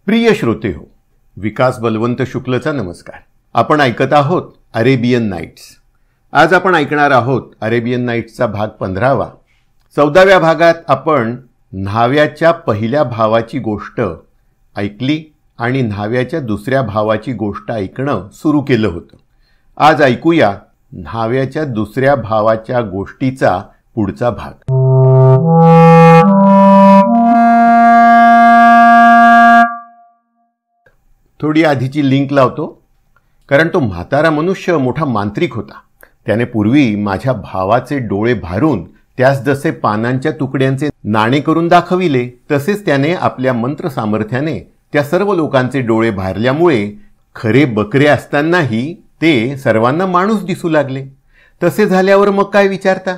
प्रिय श्रोते हो, विकास बलवंत शुक्लचा नमस्कार. आपण ऐकत आहोत अरेबियन नाईट्स. आज आपण ऐकणार आहोत अरेबियन नाईट्सचा भाग 15वा. 14व्या भागात आपण न्हाव्याच्या पहिल्या भावाची गोष्ट ऐकली आणि न्हाव्याच्या दुसऱ्या भावाची गोष्ट ऐकणं सुरू केलं होतं. आज ऐकूया न्हाव्याच्या दुसऱ्या भावाच्या गोष्टीचा पुढचा भाग. थोडी आधीची लिंक लावतो, कारण तो म्हातारा मनुष्य मोठा मांत्रिक होता. त्याने पूर्वी माझ्या भावाचे डोळे भारून त्यास जसे पानांच्या तुकड्यांचे नाणे करून दाखविले, तसेच त्याने आपल्या मंत्र सामर्थ्याने त्या सर्व लोकांचे डोळे भारल्यामुळे खरे बकरे असतानाही ते सर्वांना माणूस दिसू लागले. तसे झाल्यावर मग काय विचारता,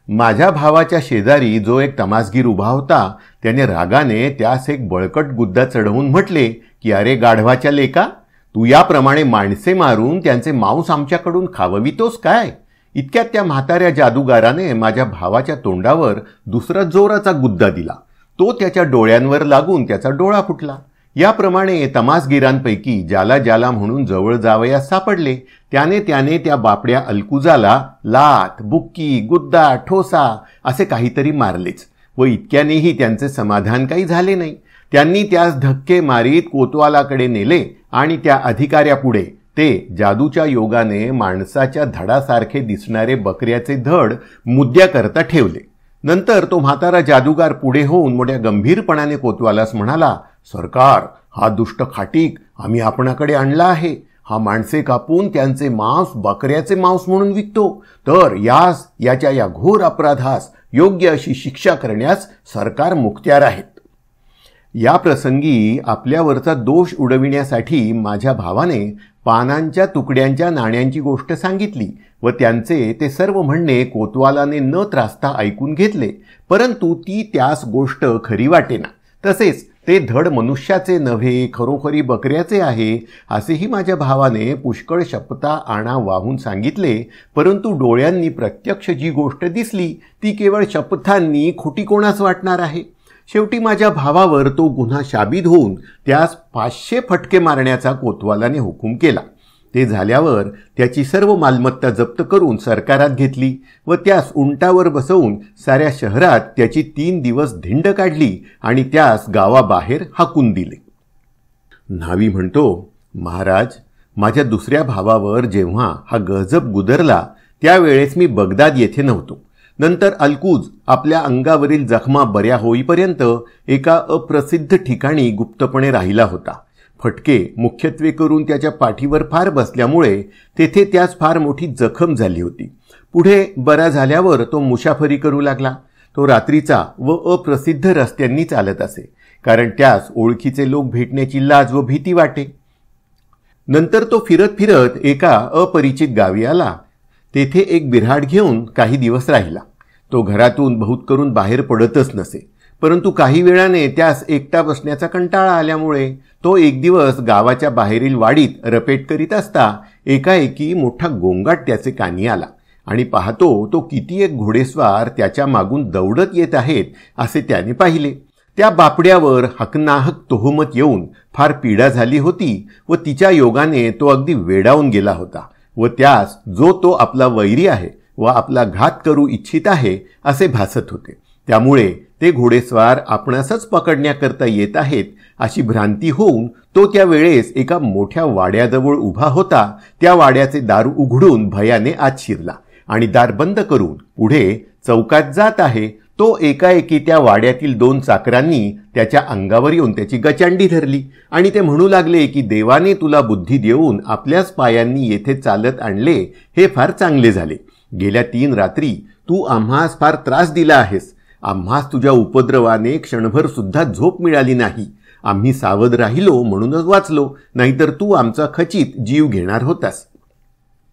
माझ्या भावाच्या शेजारी जो एक तमासगीर उभा होता त्याने रागाने त्यास एक बळकट गुद्दा चढवून म्हटले की, अरे गाढवाच्या लेका, तू याप्रमाणे माणसे मारून त्यांचे मांस आमच्याकडून खाववितोस काय? इतक्यात त्या म्हाताऱ्या जादूगाराने माझ्या भावाच्या तोंडावर दुसरा जोराचा गुद्दा दिला. तो त्याच्या डोळ्यांवर लागून त्याचा डोळा फुटला. याप्रमाणे तमासगिरांपैकी ज्याला ज्याला म्हणून जवळ जावयास सापडले त्याने त्या बापड्या अलकुजाला लाथ, बुक्की, गुद्दा, ठोसा असे काहीतरी मारलेच व इतक्यानेही त्यांचे समाधान काही झाले नाही. त्यांनी त्यास धक्के मारीत कोतवालाकडे नेले आणि त्या अधिकाऱ्यापुढे ते जादूच्या योगाने माणसाच्या धडासारखे दिसणारे बकऱ्याचे धड मुद्द्याकरता ठेवले. नंतर तो म्हातारा जादूगार पुढे होऊन मोठ्या गंभीरपणाने कोतवालास म्हणाला, सरकार, हा दुष्ट खाटीक आम्ही आपणाकडे आणला आहे. हा माणसे कापून त्यांचे मांस बकऱ्याचे मांस म्हणून विकतो, तर याच्या या घोर अपराधास योग्य अशी शिक्षा करण्यास सरकार मुक्त्यार आहेत. या प्रसंगी आपल्यावरचा दोष उडविण्यासाठी माझ्या भावाने पानांच्या तुकड्यांच्या नाण्यांची गोष्ट सांगितली व त्यांचे ते सर्व म्हणणे कोतवालाने न त्रासता ऐकून घेतले. परंतु ती त्यास गोष्ट खरी वाटेना. तसेच ते धड मनुष्याचे नव्हे, खरोखरी बकऱ्याचे आहे असेही माझ्या भावाने पुष्कळ शपथा आणा वाहून सांगितले. परंतु डोळ्यांनी प्रत्यक्ष जी गोष्ट दिसली ती केवळ शपथांनी खोटी कोणास वाटणार आहे. शेवटी माझ्या भावावर तो गुन्हा शाबीत होऊन त्यास 500 फटके मारण्याचा कोतवालाने हुकूम केला. ते झाल्यावर त्याची सर्व मालमत्ता जप्त करून सरकारात घेतली व त्यास उंटावर बसवून साऱ्या शहरात त्याची 3 दिवस धिंड काढली आणि त्यास गावाबाहेर हाकून दिले. न्हावी म्हणतो, महाराज, माझ्या दुसऱ्या भावावर जेव्हा हा गजब गुदरला त्यावेळेस मी बगदाद येथे नव्हतो. नंतर अलकुज आपल्या अंगावरील जखमा बऱ्या होईपर्यंत एका अप्रसिद्ध ठिकाणी गुप्तपणे राहिला होता. फटके मुख्यत्वे करून त्याच्या पाठीवर फार बसल्यामुळे तेथे त्यास फार मोठी जखम झाली होती. पुढे बरा झाल्यावर तो मुसाफरी करू लागला. तो रात्रीचा व अप्रसिद्ध रस्त्यांनी चालत असे, कारण त्यास ओळखीचे लोक भेटण्याची लाज व भीती वाटे. नंतर तो फिरत फिरत एका अपरिचित गावी आला. तेथे एक बिऱ्हाड घेऊन काही दिवस राहिला. तो घरातून बहुत करून बाहेर पडतच नसे, परंतु काही वेळाने त्यास एकटा बसण्याचा कंटाळा आल्यामुळे तो एक दिवस गावाच्या बाहेरील वाडीत रपेट करीत असता एकाएकी मोठा गोंगाट त्याचे कानी आला आणि पाहतो तो किती एक घोडेस्वार त्याच्या मागून दौडत येत आहेत असे त्याने पाहिले. त्या बापड्यावर हकनाहक तोहमत येऊन फार पीडा झाली होती व तिच्या योगाने तो अगदी वेडावून गेला होता व त्यास जो तो आपला वैरी आहे व आपला घात करू इच्छित आहे असे भासत होते. त्यामुळे ते घोडेस्वार आपणासच पकडण्याकरता येत आहेत अशी भ्रांती होऊन तो त्या वेळेस एका मोठ्या वाड्याजवळ उभा होता. त्या वाड्याचे दार उघडून भयाने आत शिरला आणि दार बंद करून पुढे चौकात जात आहे. तो एकाएकी त्या वाड्यातील 2 चाकरांनी त्याच्या अंगावर येऊन त्याची गचांडी धरली आणि ते म्हणू लागले की, देवाने तुला बुद्धी देऊन आपल्याच पायांनी येथे चालत आणले, हे फार चांगले झाले. गेल्या 3 रात्री तू आम्हास फार त्रास दिला आहेस. आम्हास तुझ्या उपद्रवाने क्षणभर सुद्धा झोप मिळाली नाही. आम्ही सावध राहिलो म्हणूनच वाचलो, नाहीतर तू आमचा खचित जीव घेणार होतास.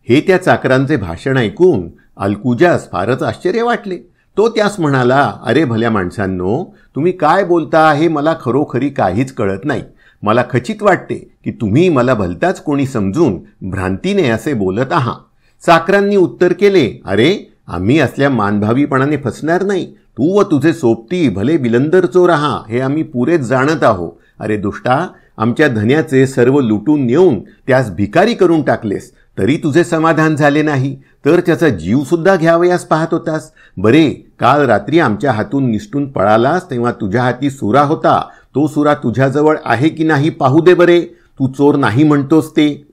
हे त्या चाकरांचे भाषण ऐकून अलकुजास फारच आश्चर्य वाटले. तो त्यास म्हणाला, अरे भल्या माणसांनो, तुम्ही काय बोलता हे मला खरोखरी काहीच कळत नाही. मला खचित वाटते की तुम्ही मला भलताच कोणी समजून भ्रांतीने असे बोलत आहात. चाकरांनी उत्तर केले, अरे आम्ही असल्या मानभावीपणाने फसणार नाही. तू व तुझे सोबती भले बिलंदर चोर आहा हे आम्ही पुरेच जाणत आहो. अरे दुष्टा, आमच्या धन्याचे सर्व लुटून नेऊन त्यास भिकारी करून टाकलेस, तरी तुझे समाधान झाले नाही, तर त्याचा जीव सुद्धा घ्यावयास पाहत होतास. बरे, काल रात्री आमच्या हातून निसटून पळालास तेव्हा तुझ्या हाती सुरा होता. तो सुरा तुझ्याजवळ आहे की नाही पाहू दे बरे. तू चोर नाही म्हणतोस ते.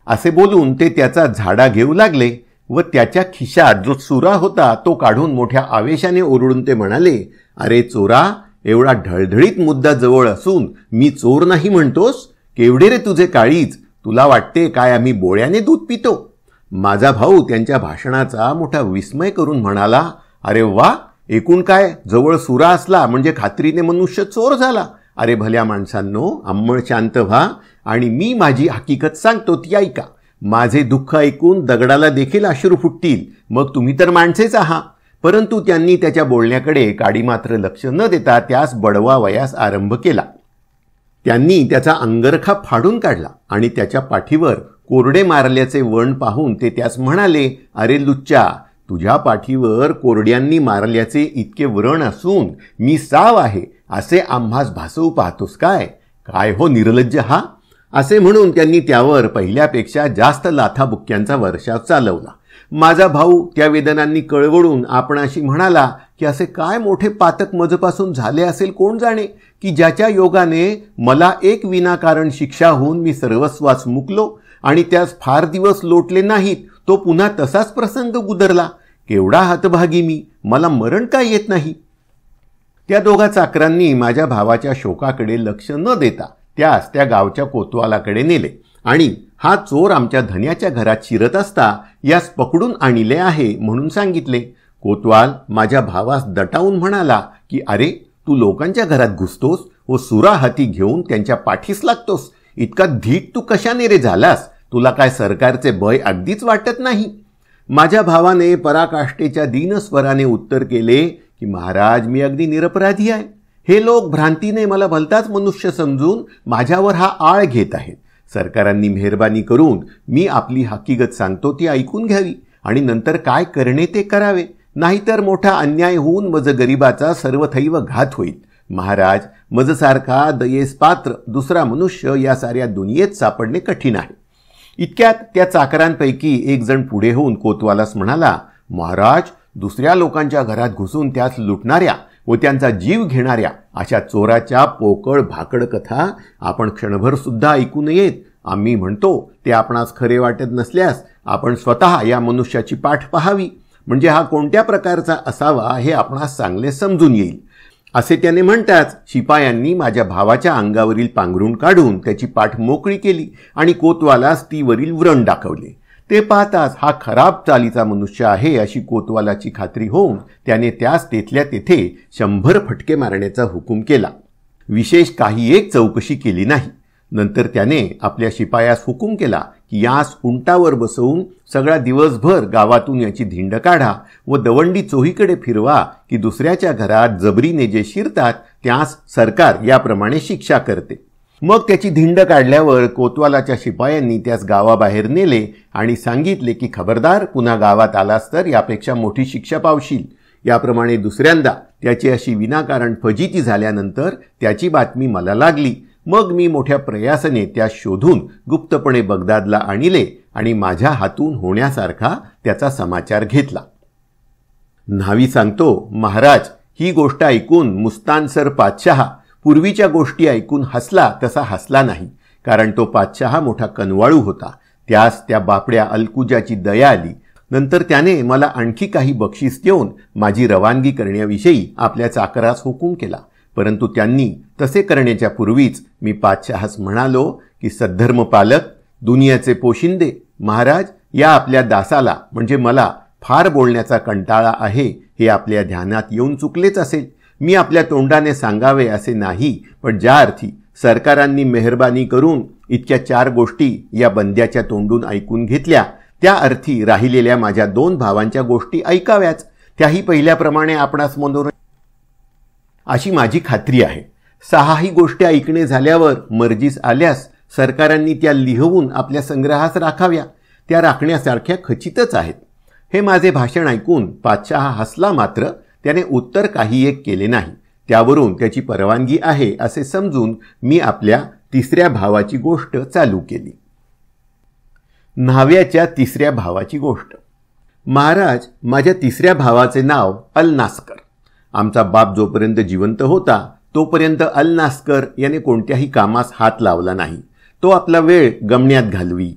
असे बोलून ते त्याचा झाडा घेऊ लागले व त्याच्या खिशात जो सुरा होता तो काढून मोठ्या आवेशाने ओरडून ते म्हणाले, अरे चोरा, एवढा ढळढळीत मुद्दा जवळ असून मी चोर नाही म्हणतोस? केवढे रे तुझे काळीज. तुला वाटते काय आम्ही बोळ्याने दूध पितो? माझा भाऊ त्यांच्या भाषणाचा मोठा विस्मय करून म्हणाला, अरे वा, एकूण काय, जवळ सुरा असला म्हणजे खात्रीने मनुष्य चोर झाला. अरे भल्या माणसांनो, अंमळ शांत व्हा आणि मी माझी हकीकत सांगतो ती ऐका. माझे दुःख ऐकून दगडाला देखील अश्रू फुटतील. मग तुम्ही तर माणसेच आहात. परंतु त्यांनी त्याच्या बोलण्याकडे काडी मात्र लक्ष न देता त्यास बडवावयास आरंभ केला. त्यांनी त्याचा अंगरखा फाडून काढला आणि त्याच्या पाठीवर कोरडे मारल्याचे वण पाहून ते त्यास म्हणाले, अरे लुच्चा, तुझ्या पाठीवर कोरड्यांनी मारल्याचे इतके व्रण असून मी साव आहे असे आम्हास भासवू पाहतोस काय? काय हो निर्लज्ज हा. असे म्हणून त्यांनी त्यावर पहिल्यापेक्षा जास्त लाथाबुक्क्यांचा वर्षाव चालवला. माझा भाऊ त्या वेदनांनी कळवळून आपणाशी म्हणाला की असे काय मोठे पातक मजपासून झाले असेल कोण जाणे, की ज्याच्या योगाने मला एक विनाकारण शिक्षा होऊन मी सर्वस्वास मुकलो आणि त्यास फार दिवस लोटले नाहीत, तो पुन्हा तसाच प्रसंग गुदरला. केवढा हतभागी मी, मला मरण काय येत नाही. त्या दोघा चाकरांनी माझ्या भावाच्या शोकाकडे लक्ष न देता त्यास त्या गावच्या कोतवालाकडे नेले आणि हा चोर आमच्या धन्याच्या घरात शिरत असता यास पकडून आणले आहे म्हणून सांगितले. कोतवाल माझ्या भावास दटावून म्हणाला की अरे, तू लोकांच्या घरात घुसतोस व सुरा हाती घेऊन त्यांच्या पाठीस लागतोस. इतका धीट तू कशाने रे झालास? तुला काय सरकारचे भय अगदीच वाटत नाही? माझ्या भावाने पराकाष्ठेच्या दीनस्वराने उत्तर केले की महाराज, मी अगदी निरपराधी आहे. हे लोक भ्रांतीने मला भलताच मनुष्य समजून माझ्यावर हा आळ घेत आहेत. सरकारांनी मेहरबानी करून मी आपली हकीकत सांगतो ती ऐकून घ्यावी आणि नंतर काय करणे ते करावे, नाहीतर मोठा अन्याय होऊन मज गरिबाचा सर्वथैव घात होईल. महाराज, मजसारखा दयेस पात्र दुसरा मनुष्य या साऱ्या दुनियेत सापडणे कठीण आहे. इतक्यात त्या चाकरांपैकी एक जण पुढे होऊन कोतवालास म्हणाला, महाराज, दुसऱ्या लोकांच्या घरात घुसून त्यास लुटणाऱ्या व त्यांचा जीव घेणाऱ्या अशा चोराच्या पोकळ भाकड कथा आपण क्षणभर सुद्धा ऐकू नयेत. आम्ही म्हणतो ते आपणास खरे वाटत नसल्यास आपण स्वतः या मनुष्याची पाठ पाहावी, म्हणजे हा कोणत्या प्रकारचा असावा हे आपणास चांगले समजून येईल. असे त्याने म्हणताच शिपायांनी माझ्या भावाच्या अंगावरील पांघरून काढून त्याची पाठ मोकळी केली आणि कोतवालास तीवरील व्रण दाखवले. ते पाहताच हा खराब चालीचा मनुष्य आहे अशी कोतवालाची खात्री होऊन त्याने त्यास तेथल्या तेथे 100 फटके मारण्याचा हुकूम केला. विशेष काही एक चौकशी केली नाही. नंतर त्याने आपल्या शिपायास हुकूम केला की यास उंटावर बसवून सगळा दिवसभर गावातून याची धिंड काढा व दवंडी चोहीकडे फिरवा की दुसऱ्याच्या घरात जबरीने जे शिरतात त्यास सरकार याप्रमाणे शिक्षा करते. मग त्याची धिंड काढल्यावर कोतवालाच्या शिपायांनी त्यास गावाबाहेर नेले आणि सांगितले की खबरदार, पुन्हा गावात आलास तर यापेक्षा मोठी शिक्षा पावशील. याप्रमाणे दुसऱ्यांदा त्याची अशी विनाकारण फजिती झाल्यानंतर त्याची बातमी मला लागली. मग मी मोठ्या प्रयासाने त्यास शोधून गुप्तपणे बगदादला आणले आणि माझ्या हातून होण्यासारखा त्याचा समाचार घेतला. न्हावी सांगतो, महाराज, ही गोष्ट ऐकून मुस्तानसर पातशहा पूर्वीच्या गोष्टी ऐकून हसला तसा हसला नाही, कारण तो पातशहा मोठा कनवाळू होता. त्यास त्या बापड्या अलकुजाची दया आली. नंतर त्याने मला आणखी काही बक्षीस देऊन माझी रवानगी करण्याविषयी आपल्या चाकरास हुकूम केला. परंतु त्यांनी तसे करण्याच्या पूर्वीच मी पातशहास म्हणालो की सद्धर्म पालक, दुनियाचे पोशिंदे, महाराज, या आपल्या दासाला म्हणजे मला फार बोलण्याचा कंटाळा आहे हे आपल्या ध्यानात येऊन चुकलेच असेल. मी आपल्या तोंडाने सांगावे असे नाही, पण ज्या अर्थी सरकारांनी मेहरबानी करून इतक्या 4 गोष्टी या बंद्याच्या तोंडून ऐकून घेतल्या, त्या अर्थी राहिलेल्या माझ्या 2 भावांच्या गोष्टी ऐकाव्याच. त्याही पहिल्याप्रमाणे आपणास मनोरंजन अशी माझी खात्री आहे. 6ही गोष्टी ऐकणे झाल्यावर मर्जीस आल्यास सरकारांनी त्या लिहवून आपल्या संग्रहास राखाव्या. त्या राखण्यासारख्या खचितच आहेत. हे माझे भाषण ऐकून पातशहा हसला, मात्र त्याने उत्तर काही एक केले नाही. त्यावरून त्याची परवानगी आहे असे समजून मी आपल्या तिसऱ्या भावाची गोष्ट चालू केली. न्हाव्याच्या तिसऱ्या भावाची गोष्ट. महाराज, माझ्या तिसऱ्या भावाचे नाव अलनास्कर. आमचा बाप जोपर्यंत जिवंत होता तोपर्यंत अलनास्कर याने कोणत्याही कामास हात लावला नाही. तो आपला वेळ गमण्यात घालवी.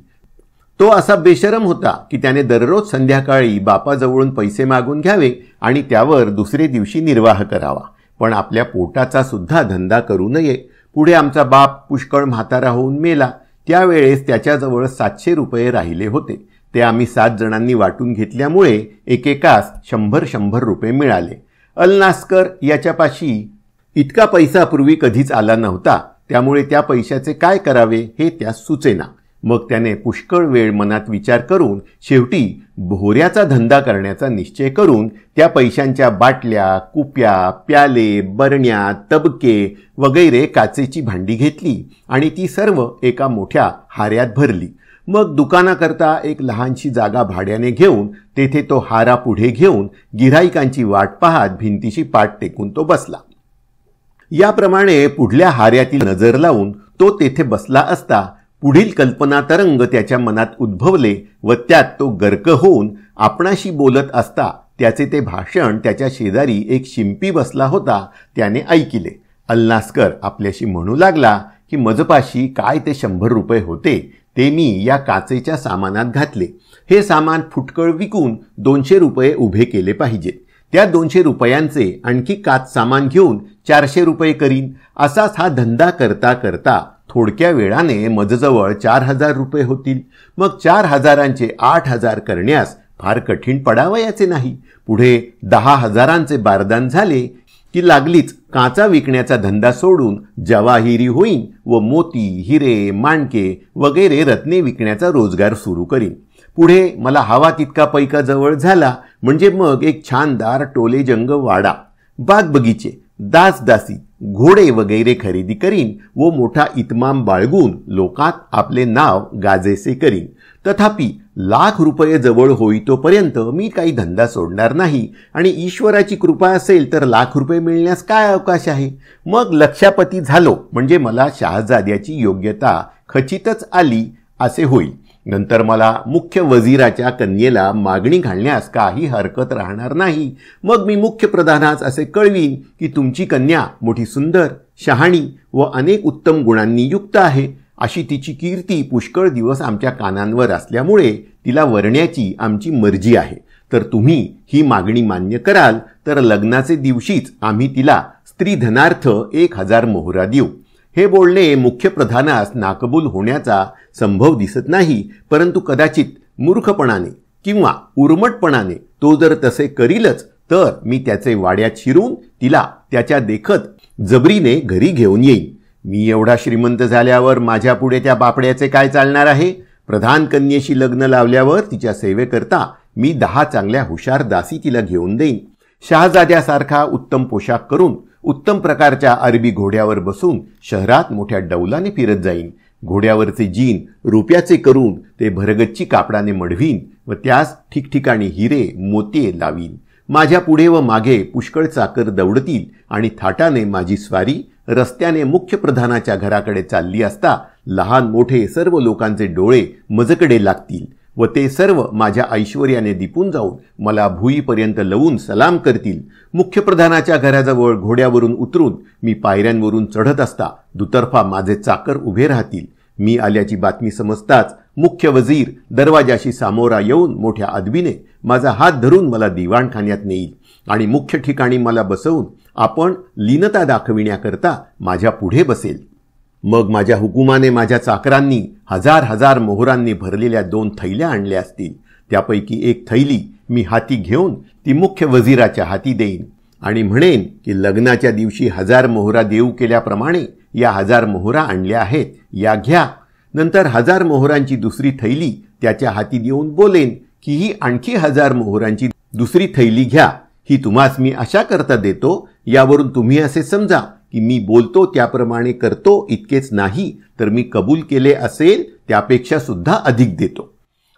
तो असा बेशरम होता की त्याने दररोज संध्याकाळी बापाजवळून पैसे मागून घ्यावे आणि त्यावर दुसरे दिवशी निर्वाह करावा. पण आपल्या पोटाचा सुद्धा धंदा करू नये. पुढे आमचा बाप पुष्कळ म्हातारा होऊन मेला. त्यावेळेस त्याच्याजवळ 700 रुपये राहिले होते. ते आम्ही 7 जणांनी वाटून घेतल्यामुळे एकेकास 100 रुपये मिळाले. अलनास्कर याच्यापाशी इतका पैसा पूर्वी कधीच आला नव्हता. त्यामुळे त्या पैशाचे काय करावे हे त्यास सुचेना. मग त्याने पुष्कळ वेळ मनात विचार करून शेवटी भोऱ्याचा धंदा करण्याचा निश्चय करून त्या पैशांच्या बाटल्या, कुप्या, प्याले, बरण्या, तबके वगैरे काचेची भांडी घेतली आणि ती सर्व एका मोठ्या हाऱ्यात भरली. मग दुकानाकरता एक लहानशी जागा भाड्याने घेऊन तेथे तो हारा पुढे घेऊन गिऱ्हाईकांची वाट पाहत भिंतीशी पाठ टेकून तो बसला. याप्रमाणे पुढल्या हाऱ्यातील नजर लावून तो तेथे बसला असता पुढील कल्पना तरंग त्याच्या मनात उद्भवले व त्यात तो गर्क होऊन आपणाशी बोलत असता त्याचे ते भाषण त्याच्या शेजारी एक शिंपी बसला होता त्याने ऐकिले. अलनास्कर आपल्याशी म्हणू लागला की मजपाशी काय ते 100 रुपये होते ते मी या काचेच्या सामानात घातले. हे सामान फुटकळ विकून 200 रुपये उभे केले पाहिजे. त्या 200 रुपयांचे आणखी काच सामान घेऊन 400 रुपये करीन. असाच हा धंदा करता करता थोडक्या वेळाने मजजवळ 4000 रुपये होतील. मग 4000चे 8000 करण्यास फार कठीण पडावयाचे नाही. पुढे 10,000चे बारदान झाले की लागलीच काचा विकण्याचा धंदा सोडून जवाहिरी होईन व मोती, हिरे, माणके वगैरे रत्ने विकण्याचा रोजगार सुरू करीन. पुढे मला हवा तितका पैका जवळ झाला म्हणजे मग एक छानदार टोलेजंग वाडा, बाग बगीचे, दासदासी, घोडे वगैरे खरेदी करीन व मोठा इतमाम बाळगून लोकात आपले नाव गाजेसे करीन. तथापि लाख रुपये जवळ होईतोपर्यंत मी काही धंदा सोडणार नाही आणि ईश्वराची कृपा असेल तर लाख रुपये मिळण्यास काय अवकाश आहे. मग लक्षापती झालो म्हणजे मला शहाजाद्याची योग्यता खचितच आली असे होईल. नंतर मला मुख्य वजीराच्या कन्येला मागणी घालण्यास काही हरकत राहणार नाही. मग मी मुख्य प्रधानास असे कळवीन की तुमची कन्या मोठी सुंदर, शहाणी व अनेक उत्तम गुणांनी युक्त आहे. अशी तिची कीर्ती पुष्कळ दिवस आमच्या कानांवर असल्यामुळे तिला वरण्याची आमची मर्जी आहे. तर तुम्ही ही मागणी मान्य कराल तर लग्नाचे दिवशीच आम्ही तिला स्त्रीधनार्थ 1000 मोहरा देऊ. हे बोलणे मुख्य प्रधानास नाकबूल होण्याचा संभव दिसत नाही. परंतु कदाचित मूर्खपणाने किंवा उर्मटपणाने तो जर तसे करीलच तर मी त्याचे वाड्यात शिरून तिला त्याच्या देखत जबरीने घरी घेऊन येईन. मी एवढा श्रीमंत झाल्यावर माझ्या पुढे त्या बापड्याचे काय चालणार आहे. प्रधान कन्येशी लग्न लावल्यावर तिच्या सेवेकरता मी 10 चांगल्या हुशार दासी तिला घेऊन देईन. शहाजाद्यासारखा उत्तम पोशाख करून उत्तम प्रकारच्या अरबी घोड्यावर बसून शहरात मोठ्या डौलाने फिरत जाईन. घोड्यावरचे जीन रुपयाचे करून ते भरगच्ची कापडाने मढवीन व त्यास ठिकठिकाणी हिरे मोती लावीन. माझ्या पुढे व मागे पुष्कळ चाकर दौडतील आणि थाटाने माझी स्वारी रस्त्याने मुख्य प्रधानाच्या घराकडे चालली असता लहान मोठे सर्व लोकांचे डोळे मजकडे लागतील व ते सर्व माझ्या ऐश्वर्याने दिपून जाऊन मला भुईपर्यंत लवून सलाम करतील. मुख्य प्रधानाच्या घराजवळ घोड्यावरून उतरून मी पायऱ्यांवरून चढत असता दुतर्फा माझे चाकर उभे राहतील. मी आल्याची बातमी समजताच मुख्य वजीर दरवाजाशी सामोरा येऊन मोठ्या अदबीने माझा हात धरून मला दिवाणखान्यात नेईल आणि मुख्य ठिकाणी मला बसवून आपण लीनता दाखविण्याकरता माझ्या पुढे बसेल. मग माझ्या हुकुमाने माझ्या चाकरांनी 1000 मोहरांनी भरलेल्या 2 थैल्या आणल्या असतील. त्यापैकी एक थैली मी हाती घेऊन ती मुख्य वजीराच्या हाती देईन आणि म्हणेन की लग्नाच्या दिवशी 1000 मोहरा देऊ केल्याप्रमाणे या 1000 मोहरा आणल्या आहेत, या घ्या. नंतर 1000 मोहरांची दुसरी थैली त्याच्या हाती देऊन बोलेन की ही आणखी 1000 मोहरांची दुसरी थैली घ्या. ही तुम्हास मी अशा करता देतो. यावरून तुम्ही असे समजा की मी बोलतो त्याप्रमाणे करतो इतकेच नाही तर मी कबूल केले असेल त्यापेक्षा सुद्धा अधिक देतो.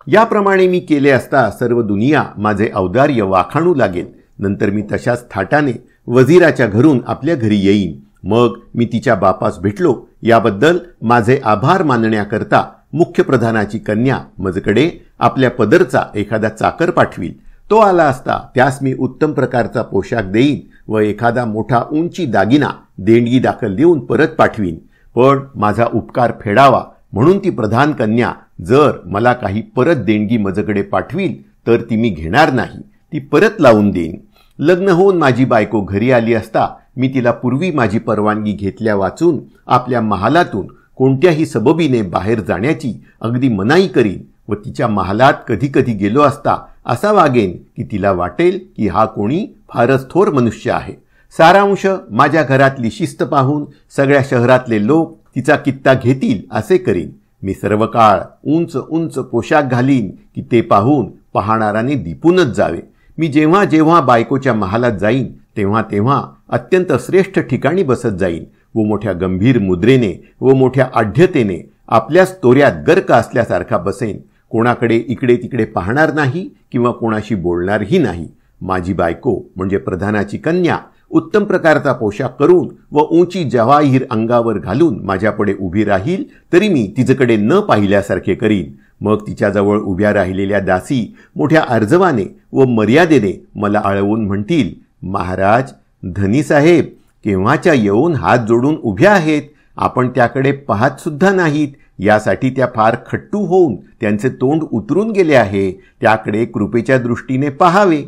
याप्रमाणे मी केले असता सर्व दुनिया माझे औदार्य वाखाणू लागेल. नंतर मी तशाच थाटाने वजीराच्या घरून आपल्या घरी येईन मग मी तिच्या बापास भेटलो. याबद्दल माझे आभार मानण्याकरता मुख्य प्रधानाची कन्या माझ्याकडे आपल्या पदरचा एखादा चाकर पाठवील. तो आला असता त्यास मी उत्तम प्रकारचा पोशाख देईन व एखादा मोठा उंची दागिना देणगी दाखल देऊन परत पाठवीन. पण माझा उपकार फेडावा म्हणून ती प्रधान कन्या जर मला काही परत देणगी माझ्याकडे पाठवील तर ती मी घेणार नाही, ती परत लावून देईन. लग्न होऊन माझी बायको घरी आली असता मी तिला पूर्वी माझी परवानगी घेतल्या वाचून आपल्या महालातून कोणत्याही सबबीने बाहेर जाण्याची अगदी मनाई करीन व तिच्या महालात कधी कधी गेलो असता असा वागेन की तिला वाटेल की हा कोणी फारच थोर मनुष्य आहे. सारांश माझ्या घरातली शिस्त पाहून सगळ्या शहरातले लोक तिचा कित्ता घेतील असे करीन. मी सर्व काळ उंच उंच पोशाख घालीन की ते पाहून पाहणाराने दिपूनच जावे. मी जेव्हा जेव्हा बायकोच्या महालात जाईन तेव्हा तेव्हा अत्यंत श्रेष्ठ ठिकाणी बसत जाईन व मोठ्या गंभीर मुद्रेने व मोठ्या आढ्यतेने आपल्याच तोऱ्यात गर्क असल्यासारखा बसेन. कोणाकडे इकडे तिकडे पाहणार नाही किंवा कोणाशी बोलणारही नाही. माझी बायको म्हणजे प्रधानाची कन्या उत्तम प्रकारचा पोशाख करून व उंची जवाहीर अंगावर घालून माझ्यापुढे उभी राहील तरी मी तिच्याकडे न पाहिल्यासारखे करीन. मग तिच्याजवळ उभ्या राहिलेल्या दासी मोठ्या अर्जवाने व मर्यादेने मला आळवून म्हणतील, महाराज, धनी साहेब केव्हाच्या येऊन हात जोडून उभ्या आहेत, आपण त्याकडे पाहत सुद्धा नाहीत. यासाठी त्या फार खट्टू होऊन त्यांचे तोंड उतरून गेले आहे, त्याकडे कृपेच्या दृष्टीने पाहावे.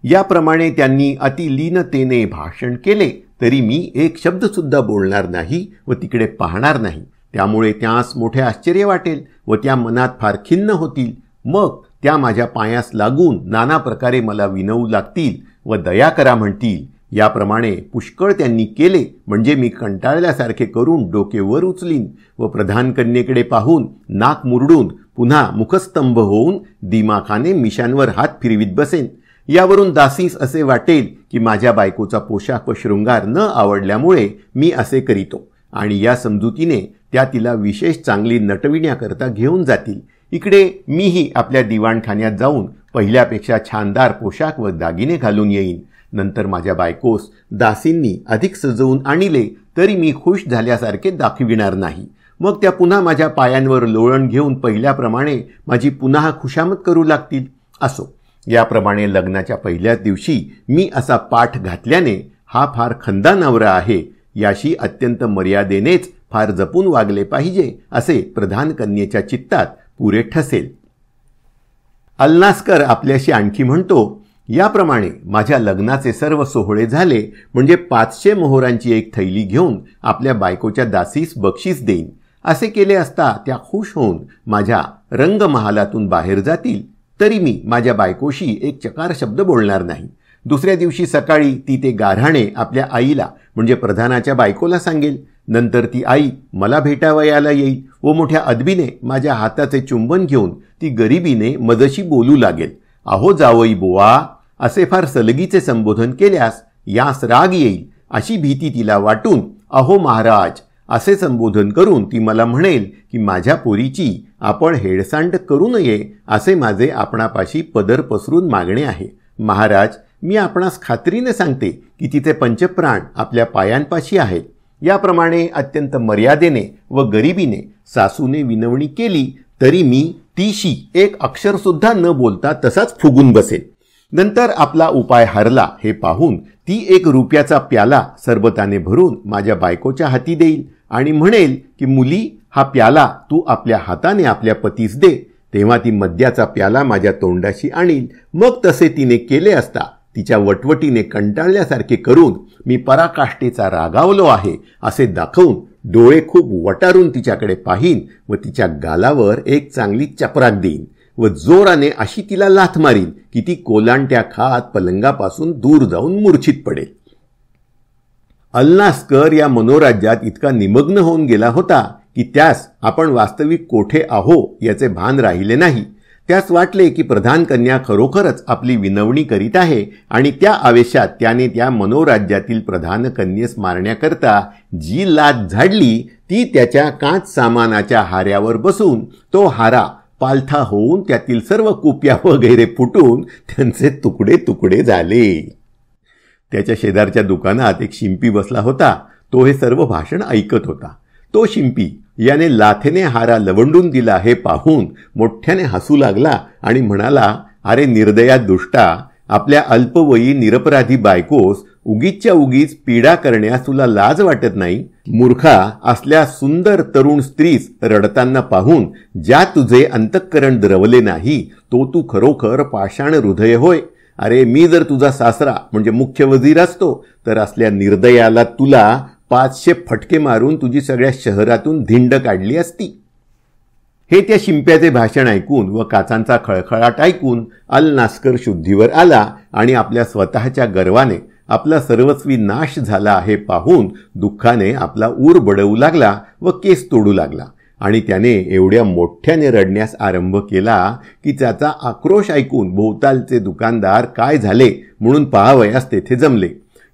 याप्रमाणे त्यांनी अतिलीनतेने भाषण केले तरी मी एक शब्द सुद्धा बोलणार नाही व तिकडे पाहणार नाही. त्यामुळे त्यास मोठे आश्चर्य वाटेल व त्या मनात फार खिन्न होतील. मग त्या माझ्या पायास लागून नाना प्रकारे मला विनवू लागतील व दया करा म्हणतील. याप्रमाणे पुष्कळ त्यांनी केले म्हणजे मी कंटाळल्यासारखे करून डोके वर उचलीन व प्रधान कन्येकडे पाहून नाक मुरडून पुन्हा मुखस्तंभ होऊन दिमाखाने मिशांवर हात फिरवीत बसेन. यावरून दासीस असे वाटेल की माझ्या बायकोचा पोशाख व शृंगार न आवडल्यामुळे मी असे करीतो आणि या समजुतीने त्या तिला विशेष चांगली नटविण्याकरता घेऊन जातील. इकडे मीही आपल्या दिवाणखान्यात जाऊन पहिल्यापेक्षा छानदार पोशाख व दागिने घालून येईन. नंतर माझ्या बायकोस दासींनी अधिक सजवून आणले तरी मी खुश झाल्यासारखे दाखविणार नाही. मग त्या पुन्हा माझ्या पायांवर लोळण घेऊन पहिल्याप्रमाणे माझी पुन्हा खुशामत करू लागतील. असो, याप्रमाणे लग्नाच्या पहिल्याच दिवशी मी असा पाठ घातल्याने हा फार खंदा नवरा आहे, याशी अत्यंत मर्यादेनेच फार जपून वागले पाहिजे असे प्रधान कन्येच्या चित्तात पुरे ठसेल. अल्नास्कर आपल्याशी आणखी म्हणतो, याप्रमाणे माझ्या लग्नाचे सर्व सोहळे झाले म्हणजे 500 मोहरांची एक थैली घेऊन आपल्या बायकोच्या दासीस बक्षीस देईन. असे केले असता त्या खुश होऊन माझ्या रंगमहालातून बाहेर जातील तरी मी माझ्या बायकोशी एक चकार शब्द बोलणार नाही. दुसऱ्या दिवशी सकाळी ती ते गाऱ्हाणे आपल्या आईला म्हणजे प्रधानाच्या बायकोला सांगेल. नंतर ती आई मला भेटावयाला येईल व मोठ्या अदबीने माझ्या हाताचे चुंबन घेऊन ती गरिबीने मजशी बोलू लागेल. अहो जावई बुवा असे फार सलगीचे संबोधन केल्यास यास राग येईल अशी भीती तिला वाटून अहो महाराज असे संबोधन करून ती मला म्हणेल की माझ्या पोरीची आपण हेळसांड करू नये असे माझे आपणापाशी पदर पसरून मागणे आहे. महाराज, मी आपणास खात्रीने सांगते की तिचे पंचप्राण आपल्या पायांपाशी आहेत. याप्रमाणे अत्यंत मर्यादेने व गरिबीने सासूने विनवणी केली तरी मी तीशी एक अक्षर सुद्धा न बोलता तसाच फुगून बसेल. नंतर आपला उपाय हरला हे पाहून ती एक रुपयाचा प्याला सरबताने भरून माझ्या बायकोच्या हाती देईल आणि म्हणेल की मुली, हा प्याला तू आपल्या हाताने आपल्या पतीस दे. तेव्हा ती मद्याचा प्याला माझ्या तोंडाशी आणील. मग तसे तिने केले असता तिच्या वटवटीने कंटाळल्यासारखे करून मी पराकाष्ठेचा रागावलो आहे असे दाखवून डोळे खूप वटारून तिच्याकडे पाहीन व तिच्या गालावर एक चांगली चपराक देईन व जोराने अशी तिला लाथ मारीन की ती कोलांट्या खात पलंगापासून दूर जाऊन मूर्छित पडेल. अल्नास्कर या मनोराज्यात इतका निमग्न होऊन गेला होता की त्यास आपण वास्तविक कोठे आहो याचे भान राहिले नाही. त्यास वाटले की प्रधान कन्या खरोखरच आपली विनवणी करीत आहे आणि त्या आवेशात त्याने त्या मनोराज्यातील प्रधान कन्येस मारण्याकरता जी लाथ झाडली ती त्याच्या काच सामानाच्या हाऱ्यावर बसून तो हारा पालथा होऊन त्यातील सर्व कुप्या वगैरे फुटून त्यांचे तुकडे तुकडे झाले. त्याच्या शेजारच्या दुकानात एक शिंपी बसला होता. तो हे सर्व भाषण ऐकत होता. तो शिंपी याने लाथेने हारा लवंडून दिला हे पाहून मोठ्याने हसू लागला आणि म्हणाला, अरे निर्दया दुष्टा, आपल्या अल्पवयी निरपराधी बायकोस उगीचच्या उगीच पीडा करण्यास तुला लाज वाटत नाही? मूर्खा, असल्या सुंदर तरुण स्त्रीस रडताना पाहून ज्या तुझे अंतःकरण द्रवले नाही तो तू खरोखर पाषाण हृदय होय. अरे मी जर तुझा सासरा म्हणजे मुख्य वजीर असतो तर असल्या निर्दयाला तुला 500 फटके मारून तुझी सगळ्या शहरातून धिंड काढली असती. हे त्या शिंप्याचे भाषण ऐकून व काचांचा खळखळाट ऐकून अलनास्कर शुद्धीवर आला आणि आपल्या स्वतःच्या गर्वाने आपला सर्वस्वी नाश झाला हे पाहून दुःखाने आपला ऊर बडवू लागला व केस तोडू लागला. आणि त्याने एवढ्या मोठ्याने रडण्यास आरंभ केला की त्याचा आक्रोश ऐकून भोवतालचे दुकानदार काय झाले म्हणून पाहावयास तेथे जमले.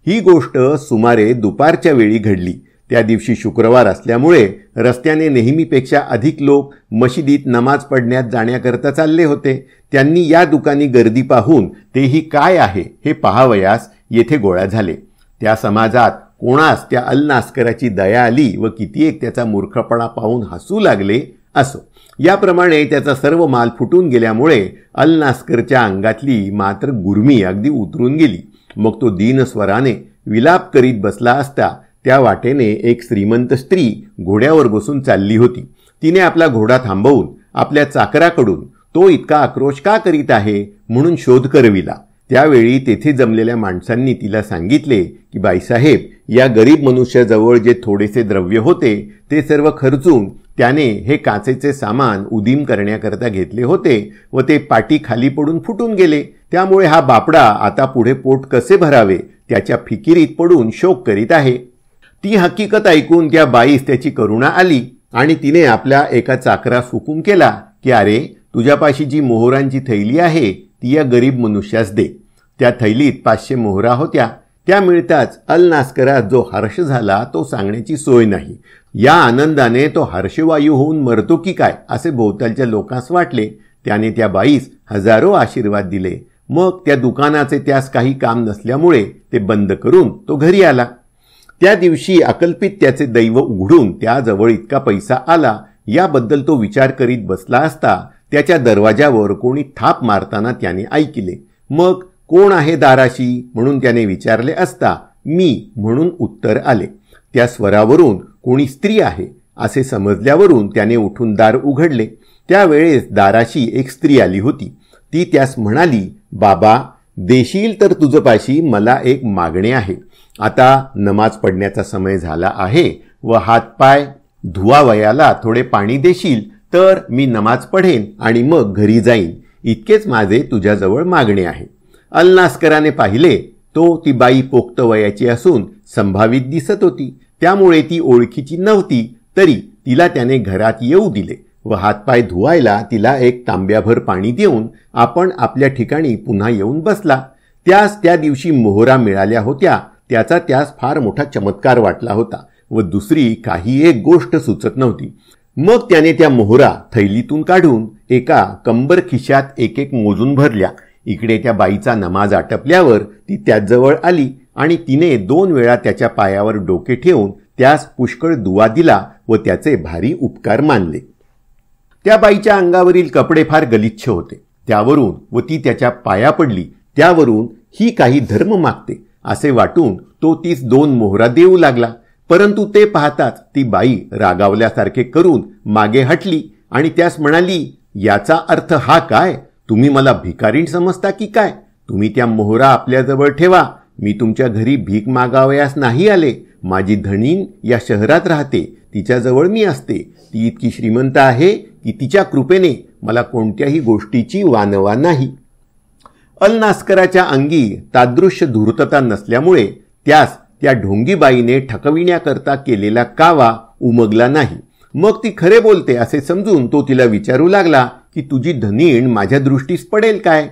ही गोष्ट सुमारे दुपारच्या वेळी घडली. त्या दिवशी शुक्रवार असल्यामुळे रस्त्याने नेहमीपेक्षा अधिक लोक मशिदीत नमाज पढण्यात जाण्याकरता चालले होते. त्यांनी या दुकानी गर्दी पाहून तेही काय आहे हे पाहावयास येथे गोळा झाले. त्या समाजात कोणास त्या अलनास्कराची दया आली व कितीएक त्याचा मूर्खपणा पाहून हसू लागले. असो, याप्रमाणे त्याचा सर्व माल फुटून गेल्यामुळे अलनास्करच्या अंगातली मात्र गुरमी अगदी उतरून गेली. मग तो दीनस्वराने विलाप करीत बसला असता त्या वाटेने एक श्रीमंत स्त्री घोड्यावर बसून चालली होती. तिने आपला घोडा थांबवून आपल्या चाकराकडून तो इतका आक्रोश का करीत आहे म्हणून शोध करविला. त्यावेळी तेथे जमलेल्या माणसांनी तिला सांगितले की बाईसाहेब, या गरीब मनुष्याजवळ जे थोडेसे द्रव्य होते ते सर्व खर्चून त्याने हे काचेचे सामान उदीम करण्याकरता घेतले होते व ते पाटी खाली पडून फुटून गेले. त्यामुळे हा बापडा आता पुढे पोट कसे भरावे त्याच्या फिकिरीत पडून शोक करीत आहे. ती हकीकत ऐकून त्या बाईस त्याची करुणा आली आणि तिने आपल्या एका चाकरास हुकूम केला की अरे, तुझ्यापाशी जी मोहरांची थैली आहे ती या गरीब मनुष्यास दे. त्या थैलीत 500 मोहरा होत्या. त्या मिळताच अलनास्करात जो हर्ष झाला तो सांगण्याची सोय नाही. या आनंदाने तो हर्षवायू होऊन मरतो की काय असे भोवतालच्या लोकांस वाटले. त्याने त्या बाईस हजारो आशीर्वाद दिले. मग त्या दुकानाचे त्यास काही काम नसल्यामुळे ते बंद करून तो घरी आला. त्या दिवशी अकल्पित त्याचे दैव उघडून त्याजवळ इतका पैसा आला याबद्दल तो विचार करीत बसला असता त्याच्या दरवाजावर कोणी थाप मारताना त्याने ऐकले. मग कोण आहे दाराशी म्हणून त्याने विचारले असता मी म्हणून उत्तर आले. त्या स्वरावरून कोणी स्त्री आहे असे समजल्यावरून त्याने उठून दार उघडले. त्यावेळेस दाराशी एक स्त्री आली होती. ती त्यास म्हणाली, बाबा, देशील तर तुझपाशी मला एक मागणे आहे. आता नमाज पडण्याचा समय झाला आहे व हातपाय धुवावयाला थोडे पाणी देशील तर मी नमाज पढेन आणि मग घरी जाईन. इतकेच माझे तुझ्याजवळ मागणे आहे. अलनास्कराने पाहिले तो ती बाई पोक्त वयाची असून संभावित दिसत होती. त्यामुळे ती ओळखीची नव्हती. तरी तिला त्याने घरात येऊ दिले व हातपाय धुवायला तिला एक तांब्याभर पाणी देऊन आपण आपल्या ठिकाणी पुन्हा येऊन बसला. त्यास त्या दिवशी मोहरा मिळाल्या होत्या त्याचा त्यास फार मोठा चमत्कार वाटला होता व दुसरी काही एक गोष्ट सुचत नव्हती. मग त्याने त्या मोहरा थैलीतून काढून एका कंबर खिशात एक एक मोजून भरल्या. इकडे त्या बाईचा नमाज आटपल्यावर ती त्याजवळ आली आणि तिने 2 वेळा त्याच्या पायावर डोके ठेवून त्यास पुष्कळ दुवा दिला व त्याचे भारी उपकार मानले. त्या बाईच्या अंगावरील कपडे फार गलिच्छ होते. त्यावरून व ती त्याच्या पाया पडली त्यावरून ही काही धर्म मागते असे वाटून तो तीस 2 मोहरा देऊ लागला. परंतु ते पाहताच ती बाई रागावल्यासारखे करून मागे हटली आणि त्यास म्हणाली, याचा अर्थ हा काय? तुम्ही मला भिकारीण समजता की काय? तुम्ही त्या मोहरा आपल्याजवळ ठेवा. मी तुमच्या घरी भीक मागावयास नाही आले. माझी धनीन या शहरात राहते. तिच्याजवळ मी असते. ती इतकी श्रीमंत आहे की तिच्या कृपेने मला कोणत्याही गोष्टीची वानवा नाही. अलनास्कराच्या अंगी तादृश्य धूर्तता नसल्यामुळे त्यास त्या ढोंगीबाईने ठकविण्याकरता केलेला कावा उमगला नाही. मग ती खरे बोलते असे समजून तो तिला विचारू लागला की तुझी धनीण माझ्या दृष्टीस पडेल काय?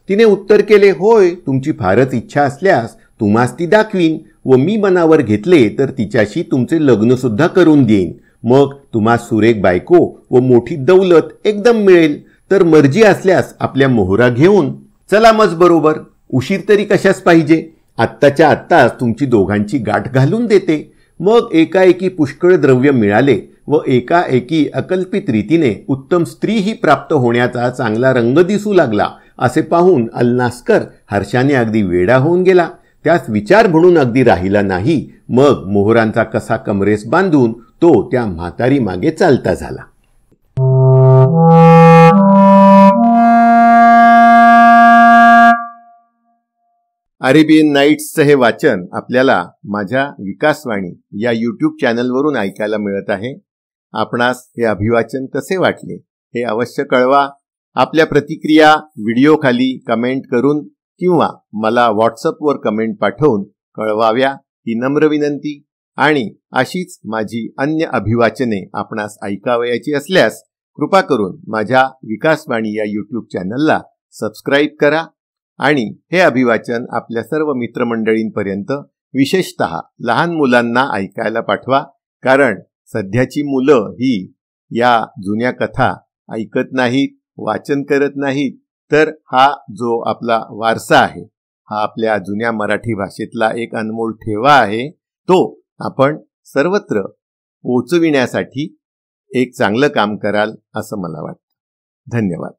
तिने उत्तर केले, होय, तुमची फारच इच्छा असल्यास तुम्हास ती दाखवीन व मी मनावर घेतले तर तिच्याशी तुमचे लग्न सुद्धा करून देईन. मग तुम्हास सुरेख बायको व मोठी दौलत एकदम मिळेल. तर मर्जी असल्यास आपल्या मोहरा घेऊन चला मज बरोबर. उशीर तरी कशास पाहिजे? आत्ताच्या आत्ताच तुमची दोघांची गाठ घालून देते. मग एकाएकी पुष्कळ द्रव्य मिळाले व एकाएकी अकल्पित रीतीने उत्तम स्त्रीही प्राप्त होण्याचा चांगला रंग दिसू लागला असे पाहून अल्नास्कर हर्षाने अगदी वेडा होऊन गेला. त्यास विचार म्हणून अगदी राहिला नाही. मग मोहरांचा कसा कमरेस बांधून तो त्या म्हातारी मागे चालता झाला. अरेबियन नाईट्सचं हे वाचन आपल्याला माझ्या विकासवाणी या यूट्यूब चॅनलवरून ऐकायला मिळत आहे. आपणास हे अभिवाचन कसे वाटले हे अवश्य कळवा. आपल्या प्रतिक्रिया व्हिडिओ खाली कमेंट करून किंवा मला व्हॉट्सअपवर कमेंट पाठवून कळवाव्या ही नम्र विनंती. आणि अशीच माझी अन्य अभिवाचने आपणास ऐकावयाची असल्यास कृपा करून माझ्या विकासवाणी या यूट्यूब चॅनलला सबस्क्राईब करा आणि हे अभिवाचन आपल्या सर्व मित्रमंडळींपर्यंत विशेषतः लहान मुलांना ऐकायला पाठवा. कारण सध्याची मुलं ही या जुन्या कथा ऐकत नाहीत, वाचन करत नाहीत. तर हा जो आपला वारसा आहे, हा आपल्या जुन्या मराठी भाषेतला एक अनमोल ठेवा आहे, तो आपण सर्वत्र पोचविण्यासाठी एक चांगलं काम कराल असं मला वाटतं. धन्यवाद.